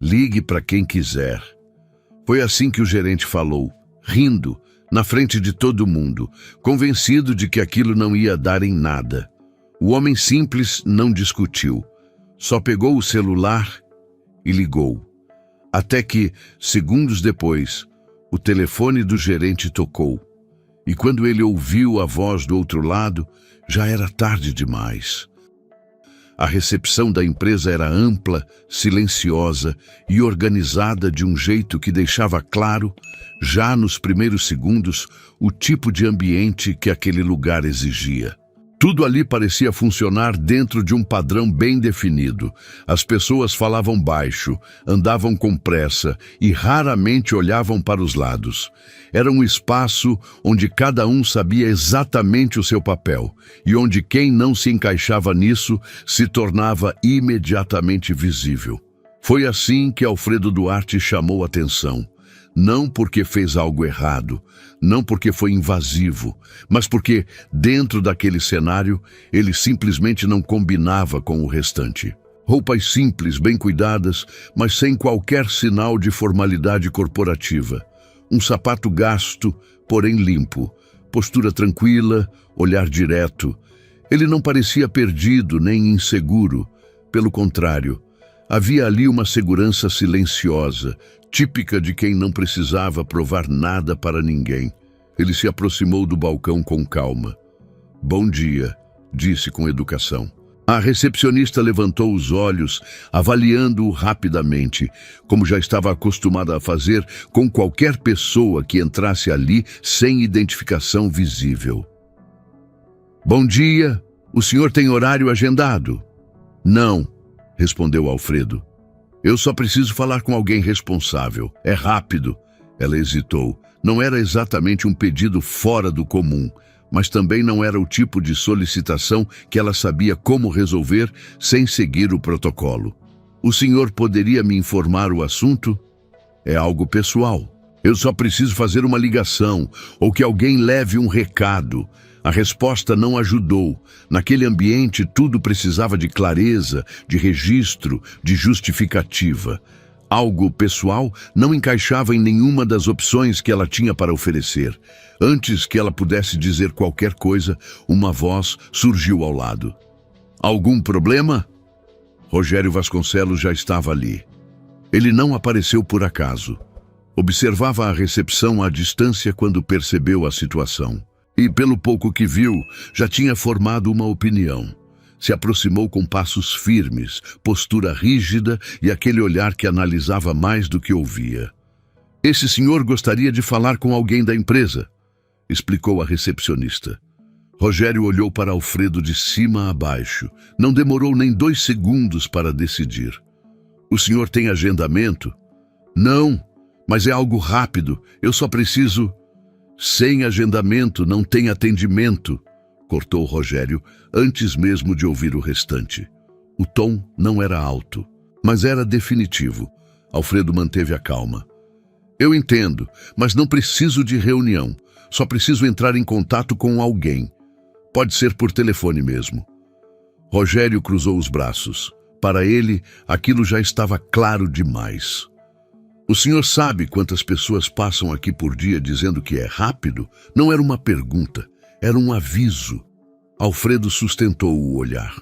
Ligue para quem quiser. Foi assim que o gerente falou, rindo, na frente de todo mundo, convencido de que aquilo não ia dar em nada. O homem simples não discutiu, só pegou o celular e ligou. Até que, segundos depois, o telefone do gerente tocou. E quando ele ouviu a voz do outro lado, já era tarde demais. A recepção da empresa era ampla, silenciosa e organizada de um jeito que deixava claro, já nos primeiros segundos, o tipo de ambiente que aquele lugar exigia. Tudo ali parecia funcionar dentro de um padrão bem definido. As pessoas falavam baixo, andavam com pressa e raramente olhavam para os lados. Era um espaço onde cada um sabia exatamente o seu papel e onde quem não se encaixava nisso se tornava imediatamente visível. Foi assim que Alfredo Duarte chamou atenção. Não porque fez algo errado, não porque foi invasivo, mas porque, dentro daquele cenário, ele simplesmente não combinava com o restante. Roupas simples, bem cuidadas, mas sem qualquer sinal de formalidade corporativa. Um sapato gasto, porém limpo. Postura tranquila, olhar direto. Ele não parecia perdido nem inseguro. Pelo contrário, havia ali uma segurança silenciosa, típica de quem não precisava provar nada para ninguém. Ele se aproximou do balcão com calma. "Bom dia", disse com educação. A recepcionista levantou os olhos, avaliando-o rapidamente, como já estava acostumada a fazer com qualquer pessoa que entrasse ali sem identificação visível. "Bom dia, o senhor tem horário agendado?" "Não", respondeu Alfredo. "Eu só preciso falar com alguém responsável. É rápido." Ela hesitou. Não era exatamente um pedido fora do comum, mas também não era o tipo de solicitação que ela sabia como resolver sem seguir o protocolo. "O senhor poderia me informar o assunto?" "É algo pessoal. Eu só preciso fazer uma ligação ou que alguém leve um recado." A resposta não ajudou. Naquele ambiente, tudo precisava de clareza, de registro, de justificativa. Algo pessoal não encaixava em nenhuma das opções que ela tinha para oferecer. Antes que ela pudesse dizer qualquer coisa, uma voz surgiu ao lado. "Algum problema?" Rogério Vasconcelos já estava ali. Ele não apareceu por acaso. Observava a recepção à distância quando percebeu a situação. E, pelo pouco que viu, já tinha formado uma opinião. Se aproximou com passos firmes, postura rígida e aquele olhar que analisava mais do que ouvia. "Esse senhor gostaria de falar com alguém da empresa", explicou a recepcionista. Rogério olhou para Alfredo de cima a baixo. Não demorou nem 2 segundos para decidir. "O senhor tem agendamento?" "Não, mas é algo rápido. Eu só preciso..." "Sem agendamento não tem atendimento", cortou Rogério, antes mesmo de ouvir o restante. O tom não era alto, mas era definitivo. Alfredo manteve a calma. "Eu entendo, mas não preciso de reunião. Só preciso entrar em contato com alguém. Pode ser por telefone mesmo." Rogério cruzou os braços. Para ele, aquilo já estava claro demais. "O senhor sabe quantas pessoas passam aqui por dia dizendo que é rápido?" Não era uma pergunta, era um aviso. Alfredo sustentou o olhar.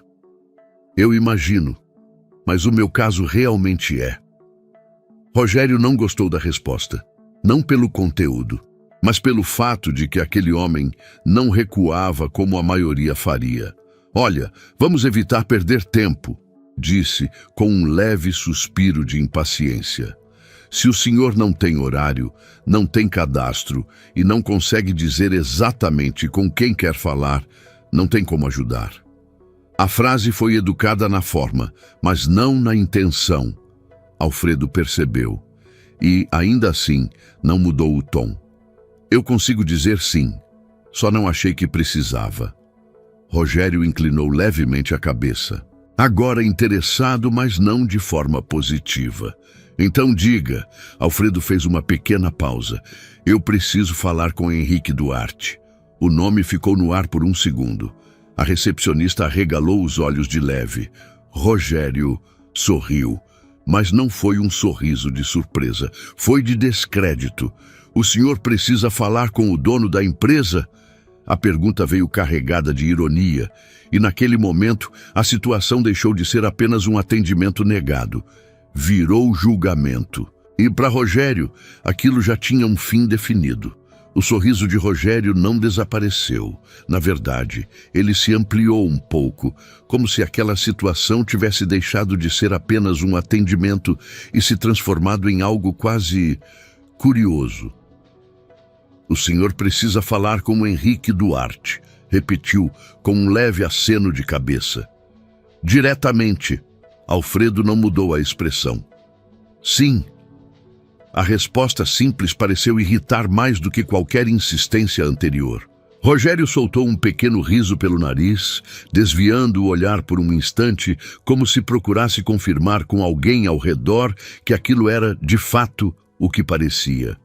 "Eu imagino, mas o meu caso realmente é." Rogério não gostou da resposta, não pelo conteúdo, mas pelo fato de que aquele homem não recuava como a maioria faria. "Olha, vamos evitar perder tempo", disse com um leve suspiro de impaciência. "Se o senhor não tem horário, não tem cadastro e não consegue dizer exatamente com quem quer falar, não tem como ajudar." A frase foi educada na forma, mas não na intenção. Alfredo percebeu. E, ainda assim, não mudou o tom. "Eu consigo dizer sim, só não achei que precisava." Rogério inclinou levemente a cabeça. Agora interessado, mas não de forma positiva. "Então diga." Alfredo fez uma pequena pausa. "Eu preciso falar com Henrique Duarte." O nome ficou no ar por um segundo. A recepcionista arregalou os olhos de leve. Rogério sorriu. Mas não foi um sorriso de surpresa, foi de descrédito. O senhor precisa falar com o dono da empresa? A pergunta veio carregada de ironia, e naquele momento a situação deixou de ser apenas um atendimento negado. Virou julgamento. E para Rogério, aquilo já tinha um fim definido. O sorriso de Rogério não desapareceu. Na verdade, ele se ampliou um pouco, como se aquela situação tivesse deixado de ser apenas um atendimento e se transformado em algo quase curioso. O senhor precisa falar com o Henrique Duarte, repetiu com um leve aceno de cabeça. Diretamente. Alfredo não mudou a expressão. Sim. A resposta simples pareceu irritar mais do que qualquer insistência anterior. Rogério soltou um pequeno riso pelo nariz, desviando o olhar por um instante, como se procurasse confirmar com alguém ao redor que aquilo era, de fato, o que parecia.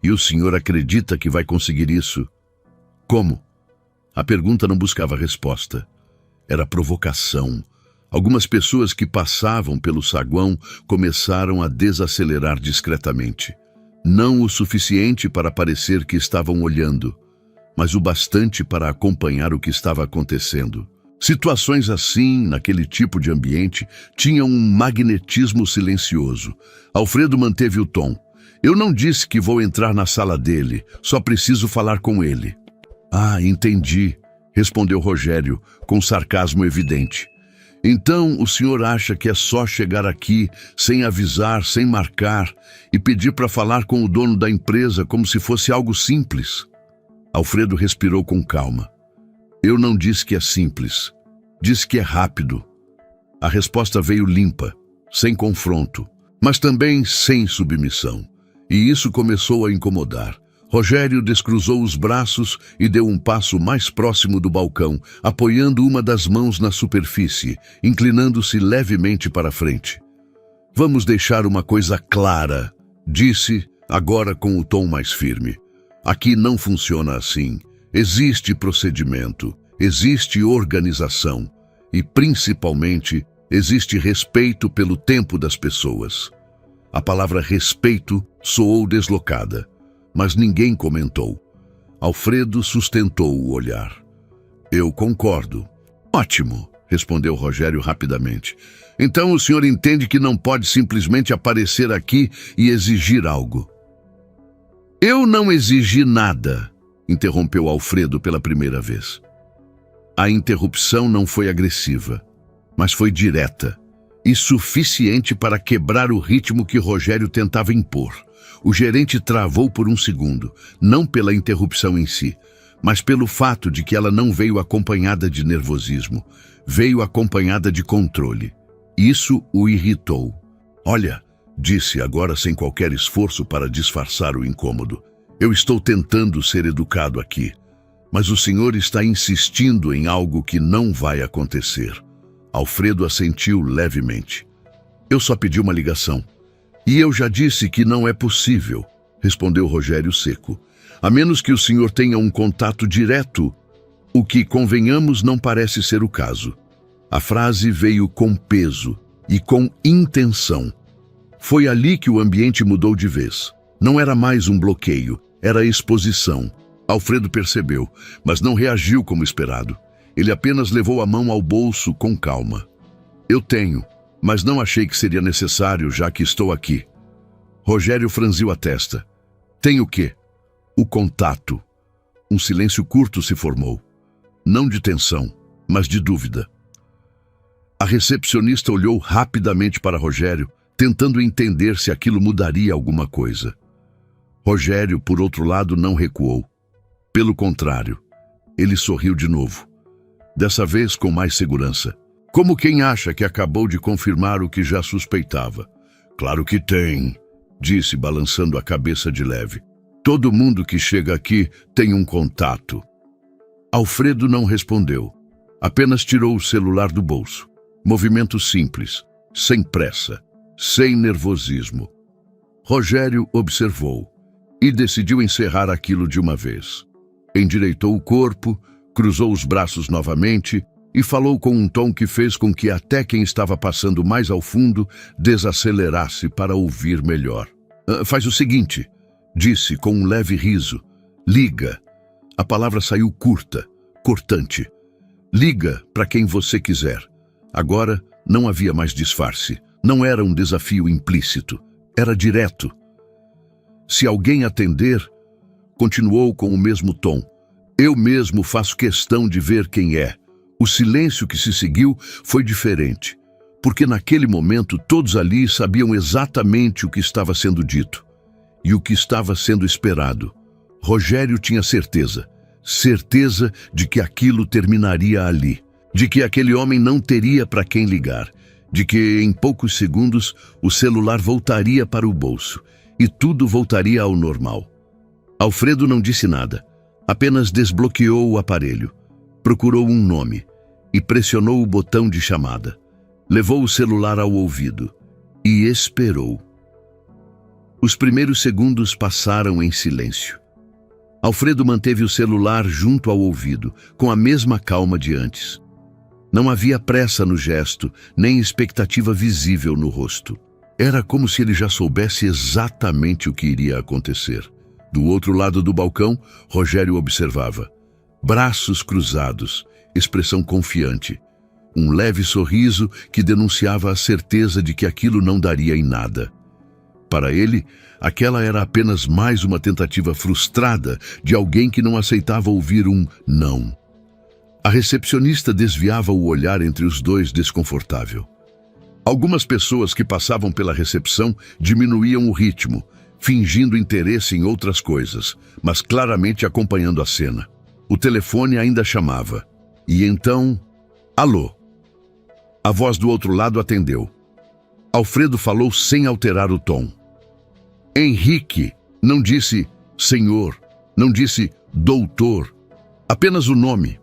E o senhor acredita que vai conseguir isso? Como? A pergunta não buscava resposta. Era provocação. Algumas pessoas que passavam pelo saguão começaram a desacelerar discretamente. Não o suficiente para parecer que estavam olhando, mas o bastante para acompanhar o que estava acontecendo. Situações assim, naquele tipo de ambiente, tinham um magnetismo silencioso. Alfredo manteve o tom. Eu não disse que vou entrar na sala dele, só preciso falar com ele. Ah, entendi, respondeu Rogério, com sarcasmo evidente. Então o senhor acha que é só chegar aqui, sem avisar, sem marcar, e pedir para falar com o dono da empresa como se fosse algo simples? Alfredo respirou com calma. Eu não disse que é simples, disse que é rápido. A resposta veio limpa, sem confronto, mas também sem submissão. E isso começou a incomodar. Rogério descruzou os braços e deu um passo mais próximo do balcão, apoiando uma das mãos na superfície, inclinando-se levemente para frente. Vamos deixar uma coisa clara, disse, agora com o tom mais firme. Aqui não funciona assim. Existe procedimento, existe organização e, principalmente, existe respeito pelo tempo das pessoas. A palavra respeito soou deslocada, mas ninguém comentou. Alfredo sustentou o olhar. Eu concordo. Ótimo, respondeu Rogério rapidamente. Então o senhor entende que não pode simplesmente aparecer aqui e exigir algo. Eu não exigi nada, interrompeu Alfredo pela primeira vez. A interrupção não foi agressiva, mas foi direta e suficiente para quebrar o ritmo que Rogério tentava impor. O gerente travou por um segundo, não pela interrupção em si, mas pelo fato de que ela não veio acompanhada de nervosismo, veio acompanhada de controle. Isso o irritou. Olha, disse agora sem qualquer esforço para disfarçar o incômodo, eu estou tentando ser educado aqui, mas o senhor está insistindo em algo que não vai acontecer. Alfredo assentiu levemente. Eu só pedi uma ligação. E eu já disse que não é possível, respondeu Rogério seco. A menos que o senhor tenha um contato direto, o que, convenhamos, não parece ser o caso. A frase veio com peso e com intenção. Foi ali que o ambiente mudou de vez. Não era mais um bloqueio, era exposição. Alfredo percebeu, mas não reagiu como esperado. Ele apenas levou a mão ao bolso com calma. Eu tenho, mas não achei que seria necessário, já que estou aqui. Rogério franziu a testa. Tem o quê? O contato. Um silêncio curto se formou. Não de tensão, mas de dúvida. A recepcionista olhou rapidamente para Rogério, tentando entender se aquilo mudaria alguma coisa. Rogério, por outro lado, não recuou. Pelo contrário, ele sorriu de novo. Dessa vez com mais segurança. Como quem acha que acabou de confirmar o que já suspeitava. Claro que tem, disse balançando a cabeça de leve. Todo mundo que chega aqui tem um contato. Alfredo não respondeu. Apenas tirou o celular do bolso. Movimento simples, sem pressa, sem nervosismo. Rogério observou e decidiu encerrar aquilo de uma vez. Endireitou o corpo, cruzou os braços novamente e falou com um tom que fez com que até quem estava passando mais ao fundo desacelerasse para ouvir melhor. Faz o seguinte, disse com um leve riso. Liga. A palavra saiu curta, cortante. Liga para quem você quiser. Agora não havia mais disfarce. Não era um desafio implícito. Era direto. Se alguém atender, continuou com o mesmo tom. Eu mesmo faço questão de ver quem é. O silêncio que se seguiu foi diferente, porque naquele momento todos ali sabiam exatamente o que estava sendo dito e o que estava sendo esperado. Rogério tinha certeza de que aquilo terminaria ali, de que aquele homem não teria para quem ligar, de que em poucos segundos o celular voltaria para o bolso e tudo voltaria ao normal. Alfredo não disse nada, apenas desbloqueou o aparelho. Procurou um nome e pressionou o botão de chamada. Levou o celular ao ouvido e esperou. Os primeiros segundos passaram em silêncio. Alfredo manteve o celular junto ao ouvido, com a mesma calma de antes. Não havia pressa no gesto, nem expectativa visível no rosto. Era como se ele já soubesse exatamente o que iria acontecer. Do outro lado do balcão, Rogério observava. Braços cruzados, expressão confiante. Um leve sorriso que denunciava a certeza de que aquilo não daria em nada. Para ele, aquela era apenas mais uma tentativa frustrada de alguém que não aceitava ouvir um não. A recepcionista desviava o olhar entre os dois desconfortável. Algumas pessoas que passavam pela recepção diminuíam o ritmo, fingindo interesse em outras coisas, mas claramente acompanhando a cena. O telefone ainda chamava. E então... Alô? A voz do outro lado atendeu. Alfredo falou sem alterar o tom. Henrique, não disse senhor, não disse doutor, apenas o nome.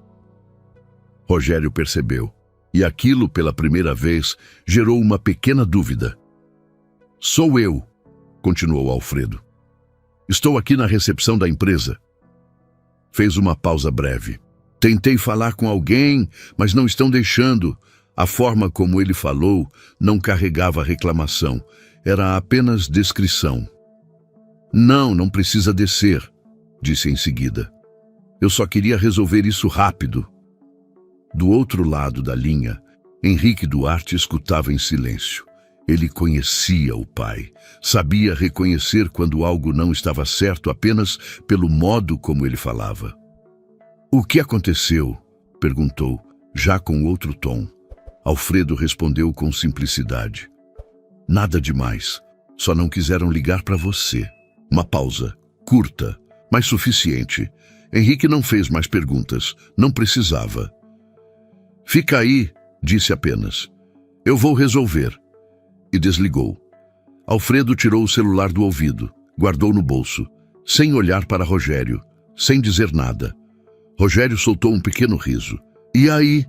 Rogério percebeu, e aquilo, pela primeira vez, gerou uma pequena dúvida. Sou eu, continuou Alfredo. Estou aqui na recepção da empresa. Fez uma pausa breve. Tentei falar com alguém, mas não estão deixando. A forma como ele falou não carregava reclamação. Era apenas descrição. Não precisa descer, disse em seguida. Eu só queria resolver isso rápido. Do outro lado da linha, Henrique Duarte escutava em silêncio. Ele conhecia o pai, sabia reconhecer quando algo não estava certo apenas pelo modo como ele falava. O que aconteceu? Perguntou, já com outro tom. Alfredo respondeu com simplicidade. Nada demais, só não quiseram ligar para você. Uma pausa, curta, mas suficiente. Henrique não fez mais perguntas, não precisava. Fica aí, disse apenas. Eu vou resolver. E desligou. Alfredo tirou o celular do ouvido, guardou no bolso, sem olhar para Rogério, sem dizer nada. Rogério soltou um pequeno riso. E aí?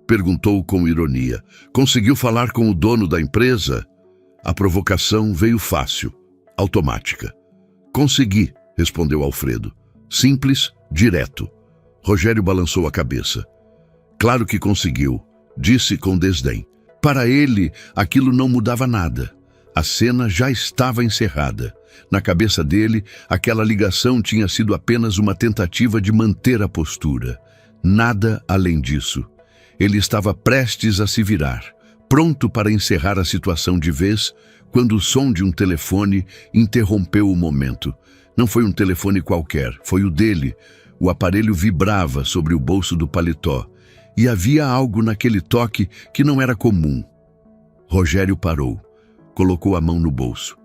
Perguntou com ironia. Conseguiu falar com o dono da empresa? A provocação veio fácil, automática. Consegui, respondeu Alfredo. Simples, direto. Rogério balançou a cabeça. Claro que conseguiu, disse com desdém. Para ele, aquilo não mudava nada. A cena já estava encerrada. Na cabeça dele, aquela ligação tinha sido apenas uma tentativa de manter a postura. Nada além disso. Ele estava prestes a se virar, pronto para encerrar a situação de vez, quando o som de um telefone interrompeu o momento. Não foi um telefone qualquer, foi o dele. O aparelho vibrava sobre o bolso do paletó. E havia algo naquele toque que não era comum. Rogério parou, colocou a mão no bolso,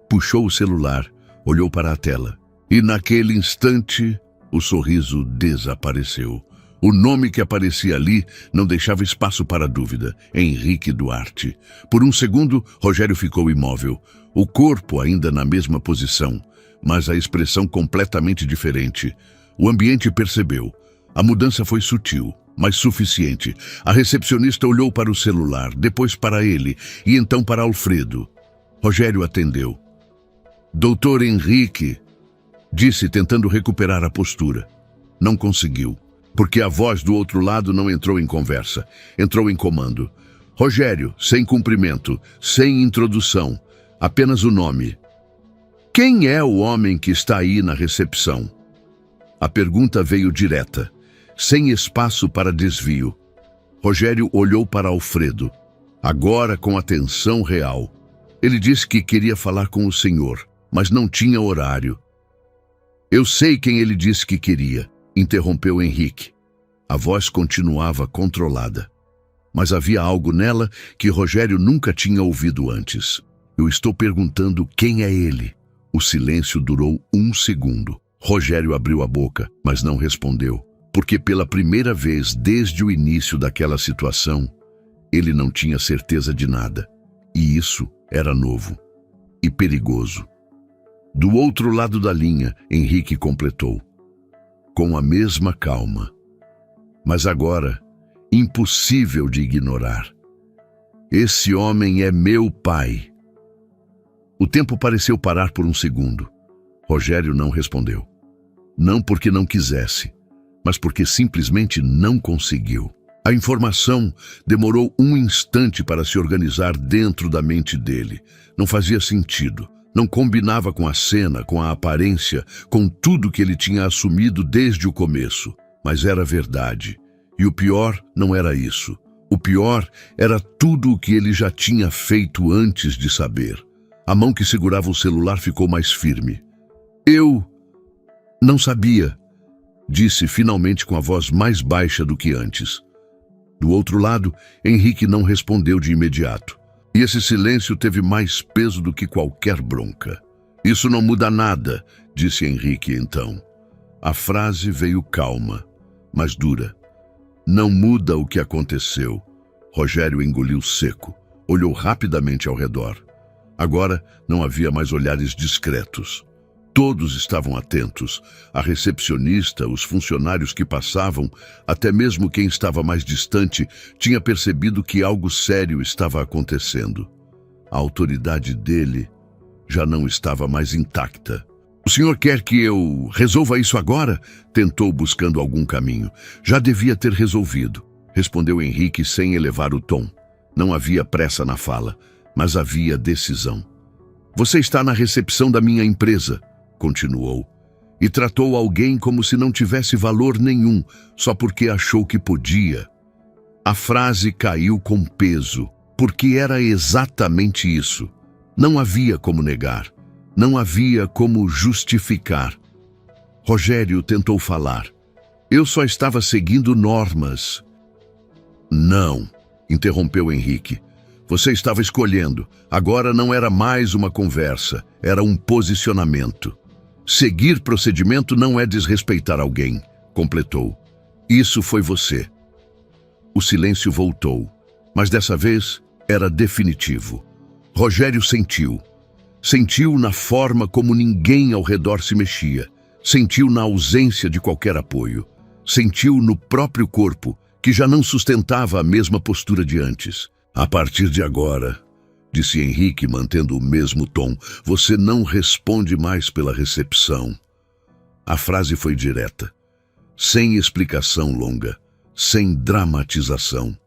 puxou o celular, olhou para a tela. E naquele instante, o sorriso desapareceu. O nome que aparecia ali não deixava espaço para dúvida. Henrique Duarte. Por um segundo, Rogério ficou imóvel. O corpo ainda na mesma posição, mas a expressão completamente diferente. O ambiente percebeu. A mudança foi sutil, mas suficiente. A recepcionista olhou para o celular, depois para ele e então para Alfredo. Rogério atendeu. Doutor Henrique, disse tentando recuperar a postura. Não conseguiu. porque a voz do outro lado não entrou em conversa, entrou em comando. Rogério, sem cumprimento, sem introdução, apenas o nome. Quem é o homem que está aí na recepção? A pergunta veio direta, sem espaço para desvio. Rogério olhou para Alfredo, agora com atenção real. Ele disse que queria falar com o senhor, mas não tinha horário. Eu sei quem ele disse que queria, interrompeu Henrique. A voz continuava controlada, mas havia algo nela que Rogério nunca tinha ouvido antes. Eu estou perguntando quem é ele. O silêncio durou 1 segundo. Rogério abriu a boca, mas não respondeu, porque pela primeira vez desde o início daquela situação, ele não tinha certeza de nada. E isso era novo e perigoso. Do outro lado da linha, Henrique completou, com a mesma calma, mas agora impossível de ignorar. Esse homem é meu pai. O tempo pareceu parar por 1 segundo. Rogério não respondeu. Não porque não quisesse, mas porque simplesmente não conseguiu. A informação demorou 1 instante para se organizar dentro da mente dele. Não fazia sentido. Não combinava com a cena, com a aparência, com tudo que ele tinha assumido desde o começo. Mas era verdade. E o pior não era isso. O pior era tudo o que ele já tinha feito antes de saber. A mão que segurava o celular ficou mais firme. Eu não sabia, disse finalmente com a voz mais baixa do que antes. Do outro lado, Henrique não respondeu de imediato. E esse silêncio teve mais peso do que qualquer bronca. Isso não muda nada, disse Henrique então. A frase veio calma, mas dura. Não muda o que aconteceu. Rogério engoliu seco, olhou rapidamente ao redor. Agora não havia mais olhares discretos. Todos estavam atentos. A recepcionista, os funcionários que passavam, até mesmo quem estava mais distante, tinha percebido que algo sério estava acontecendo. A autoridade dele já não estava mais intacta. O senhor quer que eu resolva isso agora? Tentou buscando algum caminho. Já devia ter resolvido, respondeu Henrique sem elevar o tom. Não havia pressa na fala, mas havia decisão. Você está na recepção da minha empresa, continuou, e tratou alguém como se não tivesse valor nenhum, só porque achou que podia. A frase caiu com peso, porque era exatamente isso. Não havia como negar, não havia como justificar. Rogério tentou falar. Eu só estava seguindo normas. Não, interrompeu Henrique. Você estava escolhendo. Agora não era mais uma conversa, era um posicionamento. Seguir procedimento não é desrespeitar alguém, completou. Isso foi você. O silêncio voltou, mas dessa vez era definitivo. Rogério sentiu. Sentiu na forma como ninguém ao redor se mexia. Sentiu na ausência de qualquer apoio. Sentiu no próprio corpo, que já não sustentava a mesma postura de antes. A partir de agora, disse Henrique mantendo o mesmo tom, você não responde mais pela recepção. A frase foi direta, sem explicação longa, sem dramatização.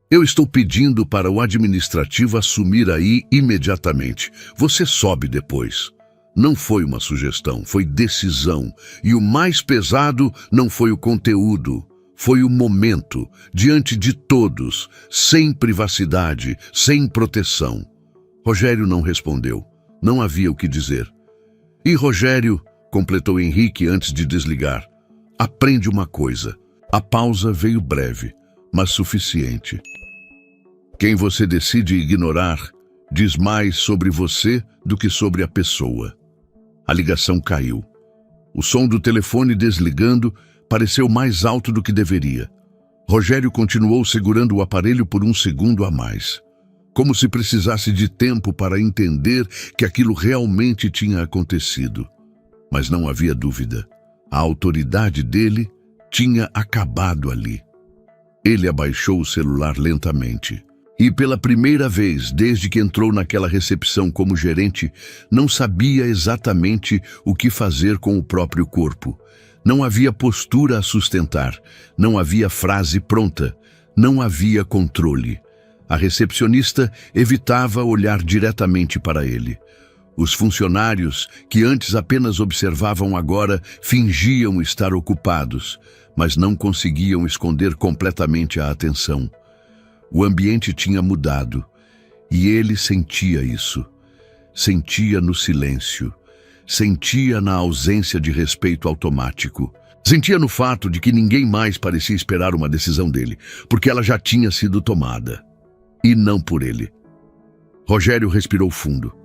Eu estou pedindo para o administrativo assumir aí imediatamente. Você sobe depois. Não foi uma sugestão, foi decisão. E o mais pesado não foi o conteúdo. Foi o momento, diante de todos, sem privacidade, sem proteção. Rogério não respondeu. Não havia o que dizer. E Rogério, completou Henrique antes de desligar, aprende uma coisa. A pausa veio breve, mas suficiente. Quem você decide ignorar diz mais sobre você do que sobre a pessoa. A ligação caiu. O som do telefone desligando pareceu mais alto do que deveria. Rogério continuou segurando o aparelho por 1 segundo a mais, como se precisasse de tempo para entender que aquilo realmente tinha acontecido. Mas não havia dúvida. A autoridade dele tinha acabado ali. Ele abaixou o celular lentamente. E pela primeira vez, desde que entrou naquela recepção como gerente, não sabia exatamente o que fazer com o próprio corpo. Não havia postura a sustentar, não havia frase pronta, não havia controle. A recepcionista evitava olhar diretamente para ele. Os funcionários, que antes apenas observavam agora, fingiam estar ocupados, mas não conseguiam esconder completamente a atenção. O ambiente tinha mudado, e ele sentia isso. Sentia no silêncio, sentia na ausência de respeito automático. Sentia no fato de que ninguém mais parecia esperar uma decisão dele, porque ela já tinha sido tomada. E não por ele. Rogério respirou fundo.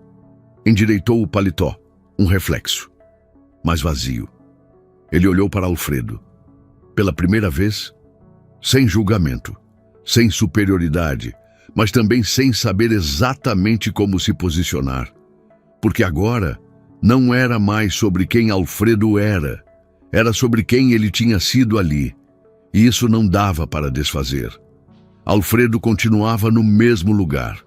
Endireitou o paletó, um reflexo, mas vazio. Ele olhou para Alfredo. Pela primeira vez, sem julgamento, sem superioridade, mas também sem saber exatamente como se posicionar. Porque agora não era mais sobre quem Alfredo era, era sobre quem ele tinha sido ali, e isso não dava para desfazer. Alfredo continuava no mesmo lugar,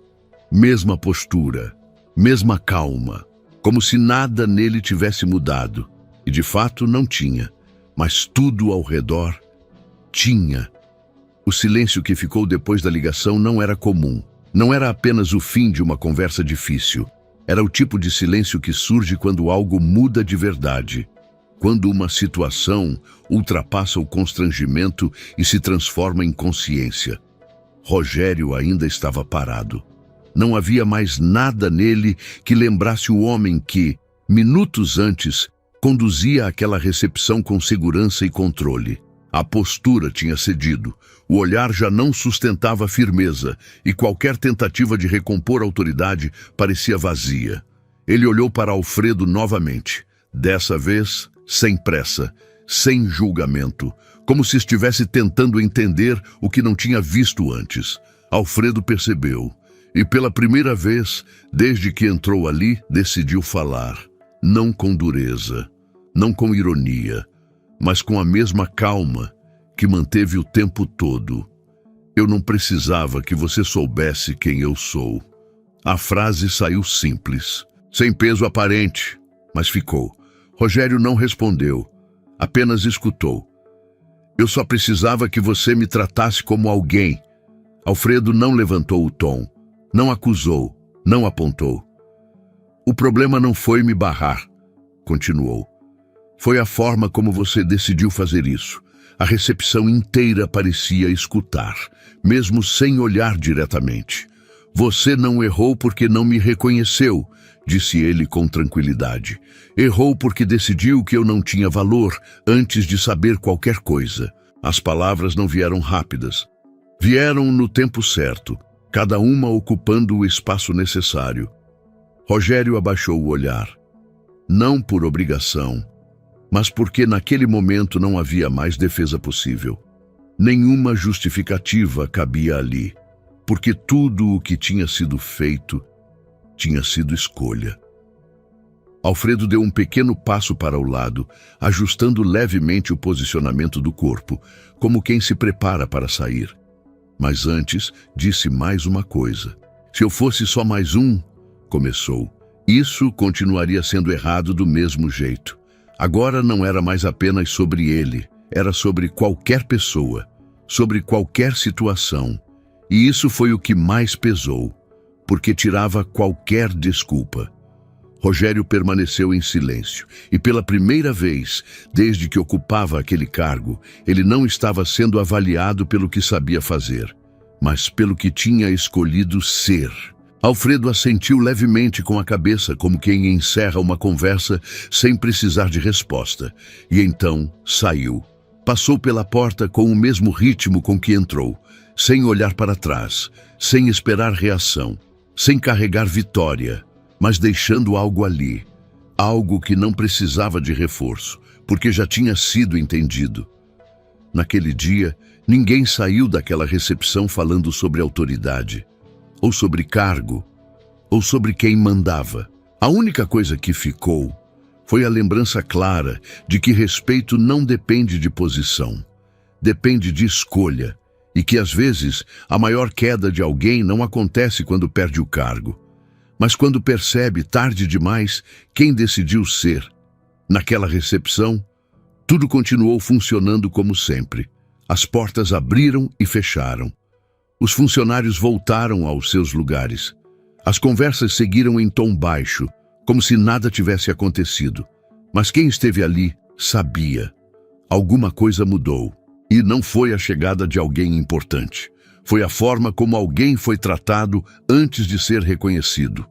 mesma postura, mesma calma, como se nada nele tivesse mudado. E de fato não tinha, mas tudo ao redor tinha. O silêncio que ficou depois da ligação não era comum. Não era apenas o fim de uma conversa difícil. Era o tipo de silêncio que surge quando algo muda de verdade. Quando uma situação ultrapassa o constrangimento e se transforma em consciência. Rogério ainda estava parado. Não havia mais nada nele que lembrasse o homem que, minutos antes, conduzia aquela recepção com segurança e controle. A postura tinha cedido, o olhar já não sustentava firmeza e qualquer tentativa de recompor a autoridade parecia vazia. Ele olhou para Alfredo novamente, dessa vez sem pressa, sem julgamento, como se estivesse tentando entender o que não tinha visto antes. Alfredo percebeu, e pela primeira vez, desde que entrou ali, decidiu falar, não com dureza, não com ironia, mas com a mesma calma que manteve o tempo todo. Eu não precisava que você soubesse quem eu sou. A frase saiu simples, sem peso aparente, mas ficou. Rogério não respondeu, apenas escutou. Eu só precisava que você me tratasse como alguém. Alfredo não levantou o tom, não acusou, não apontou. O problema não foi me barrar, continuou. Foi a forma como você decidiu fazer isso. A recepção inteira parecia escutar, mesmo sem olhar diretamente. Você não errou porque não me reconheceu, disse ele com tranquilidade. Errou porque decidiu que eu não tinha valor antes de saber qualquer coisa. As palavras não vieram rápidas. Vieram no tempo certo, cada uma ocupando o espaço necessário. Rogério abaixou o olhar. Não por obrigação, mas porque naquele momento não havia mais defesa possível. Nenhuma justificativa cabia ali, porque tudo o que tinha sido feito tinha sido escolha. Alfredo deu um pequeno passo para o lado, ajustando levemente o posicionamento do corpo, como quem se prepara para sair. Mas antes, disse mais uma coisa. Se eu fosse só mais um, começou, isso continuaria sendo errado do mesmo jeito. Agora não era mais apenas sobre ele, era sobre qualquer pessoa, sobre qualquer situação. E isso foi o que mais pesou, porque tirava qualquer desculpa. Rogério permaneceu em silêncio, e pela primeira vez, desde que ocupava aquele cargo, ele não estava sendo avaliado pelo que sabia fazer, mas pelo que tinha escolhido ser. Alfredo assentiu levemente com a cabeça, como quem encerra uma conversa sem precisar de resposta, e então saiu. Passou pela porta com o mesmo ritmo com que entrou, sem olhar para trás, sem esperar reação, sem carregar vitória, mas deixando algo ali, algo que não precisava de reforço, porque já tinha sido entendido. Naquele dia, ninguém saiu daquela recepção falando sobre autoridade, ou sobre cargo, ou sobre quem mandava. A única coisa que ficou foi a lembrança clara de que respeito não depende de posição, depende de escolha, e que às vezes a maior queda de alguém não acontece quando perde o cargo, mas quando percebe tarde demais quem decidiu ser. Naquela recepção, Tudo continuou funcionando como sempre. As portas abriram e fecharam. Os funcionários voltaram aos seus lugares. As conversas seguiram em tom baixo, como se nada tivesse acontecido. Mas quem esteve ali sabia. Alguma coisa mudou. E não foi a chegada de alguém importante. Foi a forma como alguém foi tratado antes de ser reconhecido.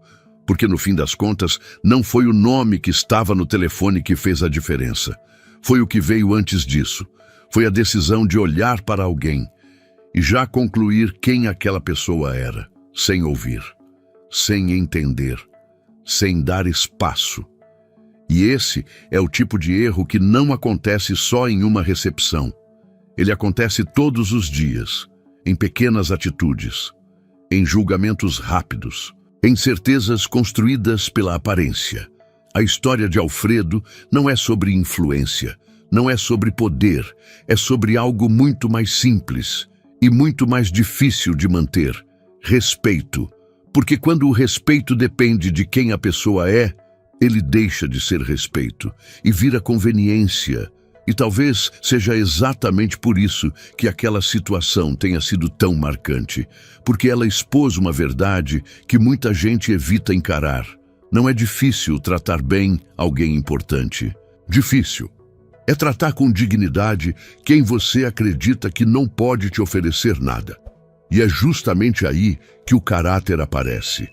Porque, no fim das contas, não foi o nome que estava no telefone que fez a diferença. Foi o que veio antes disso. Foi a decisão de olhar para alguém e já concluir quem aquela pessoa era, sem ouvir, sem entender, sem dar espaço. E esse é o tipo de erro que não acontece só em uma recepção. Ele acontece todos os dias, em pequenas atitudes, em julgamentos rápidos, em certezas construídas pela aparência. A história de Alfredo não é sobre influência, não é sobre poder, é sobre algo muito mais simples e muito mais difícil de manter: respeito. Porque quando o respeito depende de quem a pessoa é, ele deixa de ser respeito e vira conveniência. E talvez seja exatamente por isso que aquela situação tenha sido tão marcante, porque ela expôs uma verdade que muita gente evita encarar. Não é difícil tratar bem alguém importante. Difícil é tratar com dignidade quem você acredita que não pode te oferecer nada. E é justamente aí que o caráter aparece.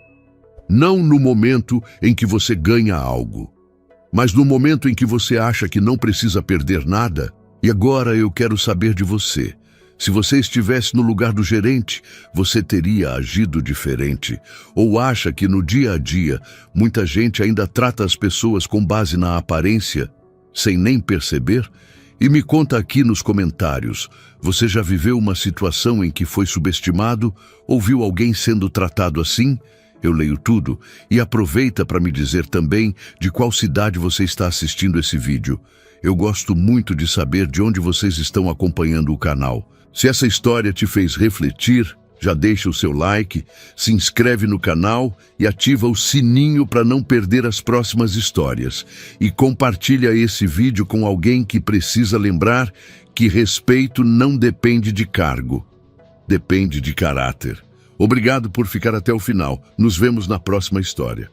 Não no momento em que você ganha algo, mas no momento em que você acha que não precisa perder nada. E agora eu quero saber de você. Se você estivesse no lugar do gerente, você teria agido diferente? Ou acha que no dia a dia, muita gente ainda trata as pessoas com base na aparência, sem nem perceber? E me conta aqui nos comentários, você já viveu uma situação em que foi subestimado ou viu alguém sendo tratado assim? Eu leio tudo e aproveita para me dizer também de qual cidade você está assistindo esse vídeo. Eu gosto muito de saber de onde vocês estão acompanhando o canal. Se essa história te fez refletir, já deixa o seu like, se inscreve no canal e ativa o sininho para não perder as próximas histórias. E compartilha esse vídeo com alguém que precisa lembrar que respeito não depende de cargo, depende de caráter. Obrigado por ficar até o final. Nos vemos na próxima história.